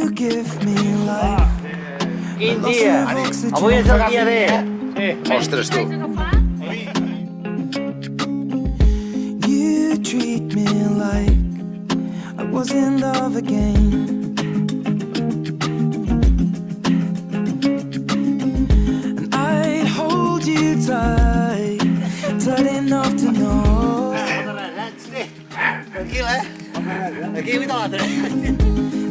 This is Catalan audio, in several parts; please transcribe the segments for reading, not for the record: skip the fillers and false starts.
You give me life. Quin dia? Avui és el dia D. Ostres, tu. You treat me like I was in love again. And I'd hold you tight, tight enough to know Tranquil, Aquí, cuida l'altre.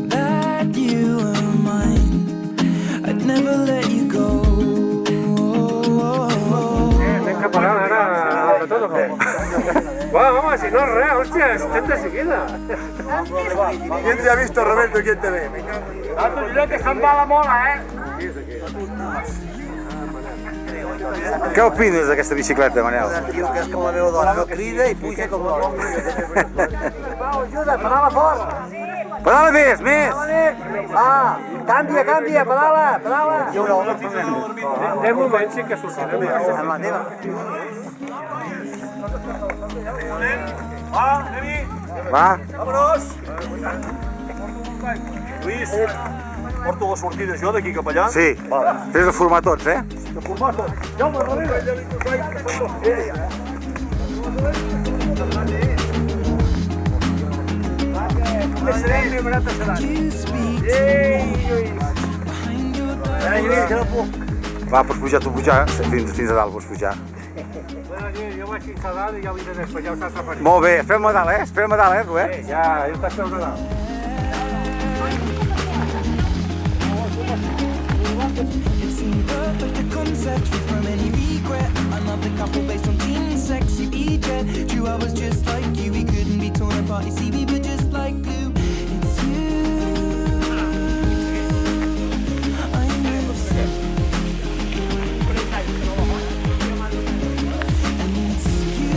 that you are mine. I'd never let you go. Tens que parar ara de tot o no? Va, home, si no és res, hòstia, estem de seguida. ¿Quién te ha visto, Roberto? ¿Quién te ve? A tu lloc que se'n va la mola, Què opines d'aquesta bicicleta, Manel? Diu que és com la meva dona, no crida i puja com vol. Va, ajuda, pedala fort. Pedala més, més! Va, canvia, pedala. Jo no. De moment sí que sortirem. Amb la teva. Va, anem-hi. Va? Vámonos. Lluís, porto la sortida jo d'aquí cap allà. Sí. Fes-ho formar tots, eh? De formato. Jaume, darrere. You speak Va, pots pujar, tu pujar. Fins a dalt pots pujar. Jo vaig fins a dalt i ja vindré després, ja ho saps referir. Molt bé, espera'm a dalt, eh? Espera'm a dalt, tu, eh? Ja, jo t'espero a dalt. It seemed perfect, a concept from any regret. Another couple based on teen sex, you eject. True, I was just like you, we couldn't be torn apart. You see, we were just like glue. It's you. I miss. And it's you.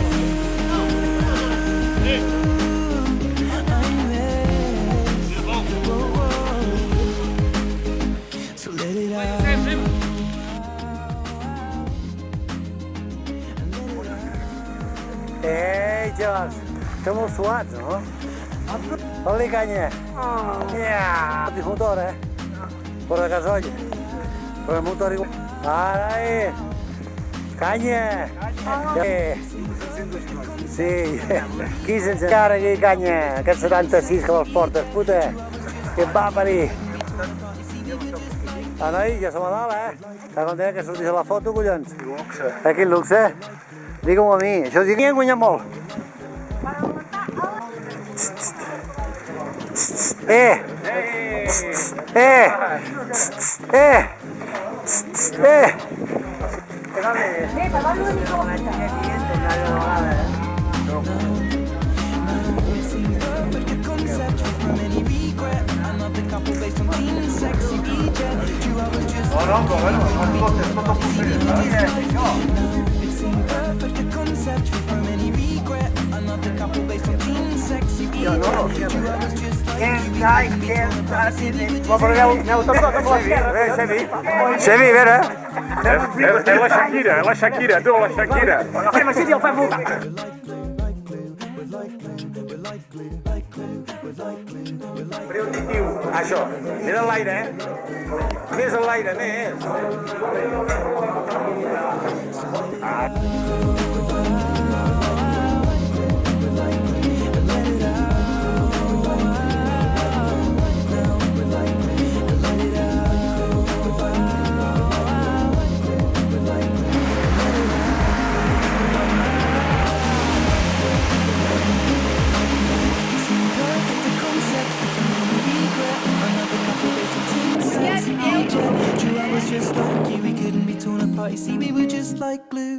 I miss. Whoa. So let it out. Ei, George, estem molt suats, no? Dóna-li canya. Ja. Tens motor, Por de gasoil. Por el motor igual. Ara, Canya. Sí. Qui sense cara aquí, canya? Aquest 76 que vols portes, puta. Que va parir. Ah, noi, ja som a dalt, Està content que sortís a la foto, collons? Quin luxe. Digue-m'ho a mi, això sí que hi hem guanyat molt. It seemed perfect, a concept from any regret. Another couple based on teen sex, you eject. True, I was just It seemed perfect, a concept from any regret. Another couple based on teen sex, you eject. True, I was just Xevi, a veure. És la Shakira, tu, la Shakira. Fem així i el fem votar. Això, més en l'aire, Més en l'aire, més. Just like you, we couldn't be torn apart. You see, we were just like glue.